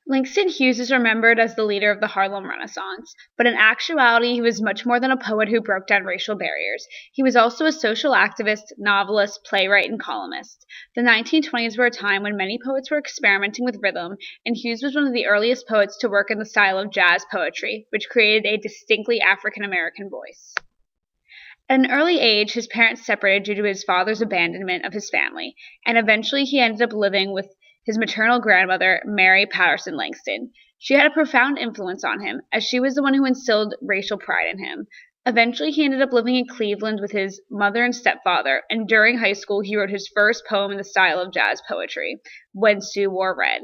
Langston Hughes is remembered as the leader of the Harlem Renaissance, but in actuality he was much more than a poet who broke down racial barriers. He was also a social activist, novelist, playwright, and columnist. The 1920s were a time when many poets were experimenting with rhythm, and Hughes was one of the earliest poets to work in the style of jazz poetry, which created a distinctly African American voice. At an early age, his parents separated due to his father's abandonment of his family, and eventually he ended up living with his maternal grandmother, Mary Patterson Langston. She had a profound influence on him, as she was the one who instilled racial pride in him. Eventually, he ended up living in Cleveland with his mother and stepfather, and during high school, he wrote his first poem in the style of jazz poetry, When Sue Wore Red.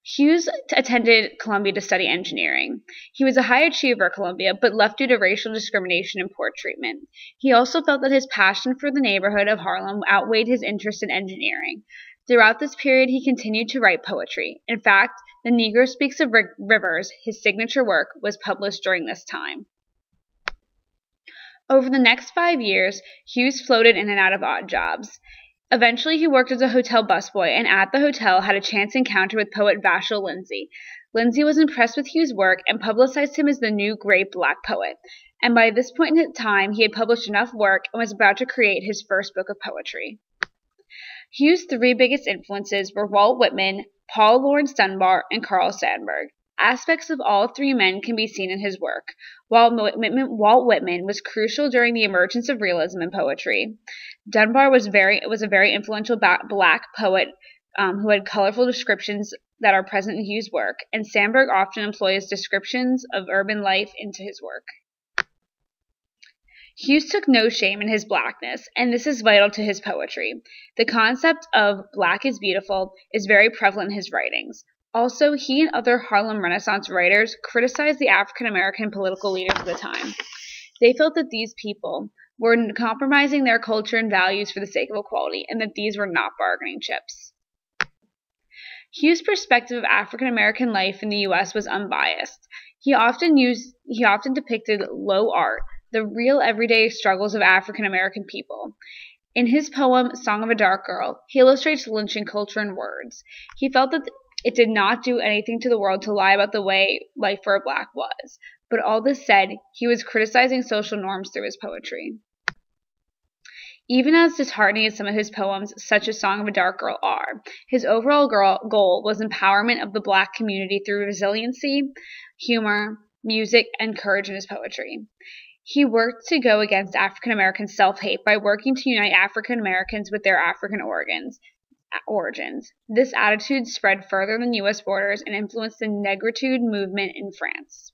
Hughes attended Columbia to study engineering. He was a high achiever at Columbia, but left due to racial discrimination and poor treatment. He also felt that his passion for the neighborhood of Harlem outweighed his interest in engineering. Throughout this period, he continued to write poetry. In fact, The Negro Speaks of Rivers, his signature work, was published during this time. Over the next 5 years, Hughes floated in and out of odd jobs. Eventually, he worked as a hotel busboy, and at the hotel had a chance encounter with poet Vachel Lindsay. Lindsay was impressed with Hughes' work and publicized him as the new great black poet. And by this point in time, he had published enough work and was about to create his first book of poetry. Hughes' three biggest influences were Walt Whitman, Paul Laurence Dunbar, and Carl Sandburg. Aspects of all three men can be seen in his work. While Walt Whitman was crucial during the emergence of realism in poetry, Dunbar was a very influential black poet who had colorful descriptions that are present in Hughes' work, and Sandburg often employs descriptions of urban life into his work. Hughes took no shame in his blackness, and this is vital to his poetry. The concept of black is beautiful is very prevalent in his writings. Also, he and other Harlem Renaissance writers criticized the African American political leaders of the time. They felt that these people were compromising their culture and values for the sake of equality, and that these were not bargaining chips. Hughes' perspective of African American life in the U.S. was unbiased. He often depicted low art, the real everyday struggles of African American people. In his poem, Song of a Dark Girl, he illustrates lynching culture in words. He felt that it did not do anything to the world to lie about the way life for a black was. But all this said, he was criticizing social norms through his poetry. Even as disheartening as some of his poems, such as Song of a Dark Girl, are, his overall goal was empowerment of the black community through resiliency, humor, music, and courage in his poetry. He worked to go against African American self-hate by working to unite African Americans with their African origins. This attitude spread further than U.S. borders and influenced the negritude movement in France.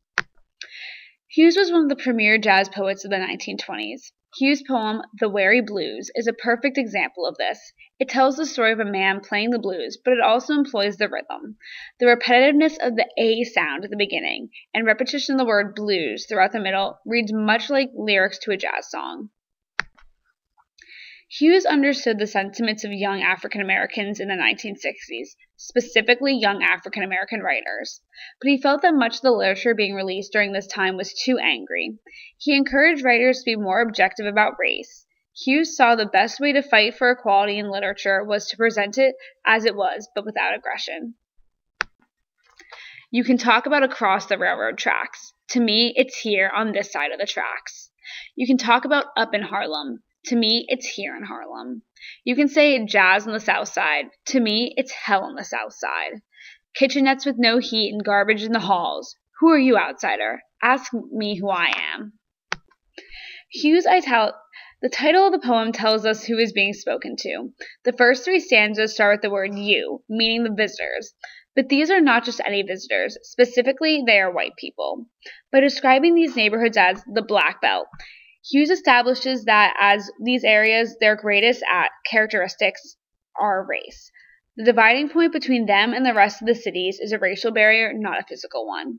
Hughes was one of the premier jazz poets of the 1920s. Hughes' poem, The Wary Blues, is a perfect example of this. It tells the story of a man playing the blues, but it also employs the rhythm. The repetitiveness of the A sound at the beginning and repetition of the word blues throughout the middle reads much like lyrics to a jazz song. Hughes understood the sentiments of young African Americans in the 1960s, specifically young African American writers, but he felt that much of the literature being released during this time was too angry. He encouraged writers to be more objective about race. Hughes saw the best way to fight for equality in literature was to present it as it was, but without aggression. You can talk about across the railroad tracks. To me, it's here on this side of the tracks. You can talk about up in Harlem. To me, it's here in Harlem. You can say jazz on the south side. To me, it's hell on the south side. Kitchenettes with no heat and garbage in the halls. Who are you, outsider? Ask me who I am. The title of the poem tells us who is being spoken to. The first three stanzas start with the word you, meaning the visitors. But these are not just any visitors. Specifically, they are white people. By describing these neighborhoods as the Black Belt, Hughes establishes that as these areas, their greatest characteristics are race. The dividing point between them and the rest of the cities is a racial barrier, not a physical one.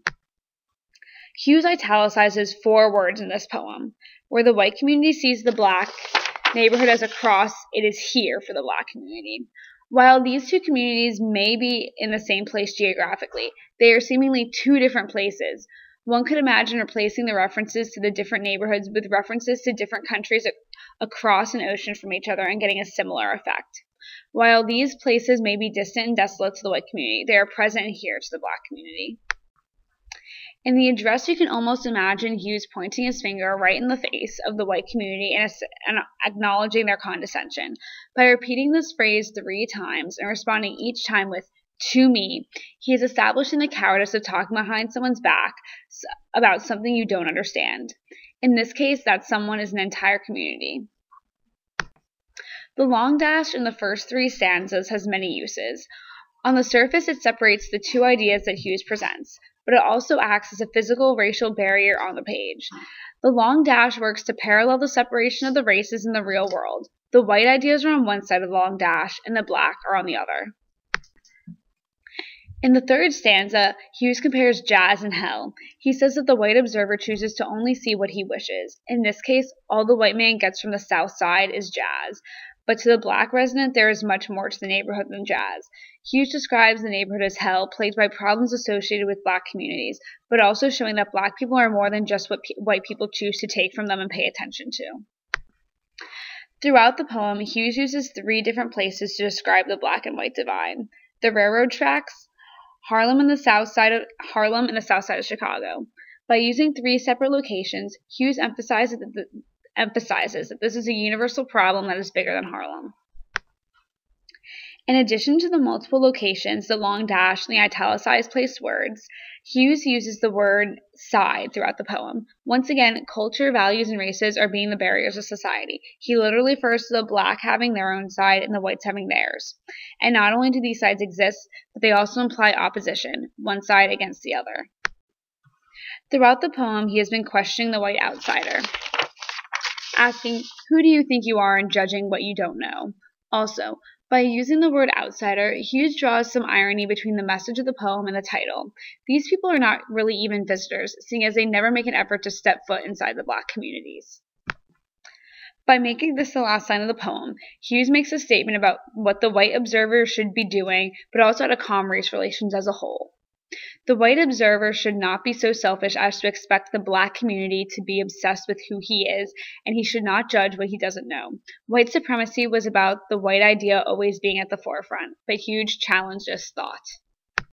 Hughes italicizes 4 words in this poem. Where the white community sees the black neighborhood as a cross, it is here for the black community. While these two communities may be in the same place geographically, they are seemingly 2 different places. One could imagine replacing the references to the different neighborhoods with references to different countries across an ocean from each other and getting a similar effect. While these places may be distant and desolate to the white community, they are present here to the black community. In the address, you can almost imagine Hughes pointing his finger right in the face of the white community and acknowledging their condescension. By repeating this phrase 3 times and responding each time with, "to me," he is establishing the cowardice of talking behind someone's back about something you don't understand. In this case, that someone is an entire community. The long dash in the first 3 stanzas has many uses. On the surface, it separates the 2 ideas that Hughes presents, but it also acts as a physical racial barrier on the page. The long dash works to parallel the separation of the races in the real world. The white ideas are on one side of the long dash, and the black are on the other. In the 3rd stanza, Hughes compares jazz and hell. He says that the white observer chooses to only see what he wishes. In this case, all the white man gets from the south side is jazz. But to the black resident, there is much more to the neighborhood than jazz. Hughes describes the neighborhood as hell, plagued by problems associated with black communities, but also showing that black people are more than just what white people choose to take from them and pay attention to. Throughout the poem, Hughes uses 3 different places to describe the black and white divide: the railroad tracks, Harlem and the south side of Chicago. By using 3 separate locations, Hughes emphasizes that this is a universal problem that is bigger than Harlem. In addition to the multiple locations, the long dash, and the italicized placed words, Hughes uses the word side throughout the poem. Once again, culture, values, and races are being the barriers of society. He literally refers to the black having their own side and the whites having theirs. And not only do these sides exist, but they also imply opposition, one side against the other. Throughout the poem, he has been questioning the white outsider, asking, "Who do you think you are?" and judging what you don't know. Also, by using the word outsider, Hughes draws some irony between the message of the poem and the title. These people are not really even visitors, seeing as they never make an effort to step foot inside the black communities. By making this the last line of the poem, Hughes makes a statement about what the white observer should be doing, but also how to calm race relations as a whole. The white observer should not be so selfish as to expect the black community to be obsessed with who he is, and he should not judge what he doesn't know. White supremacy was about the white idea always being at the forefront, but Hughes challenged this thought.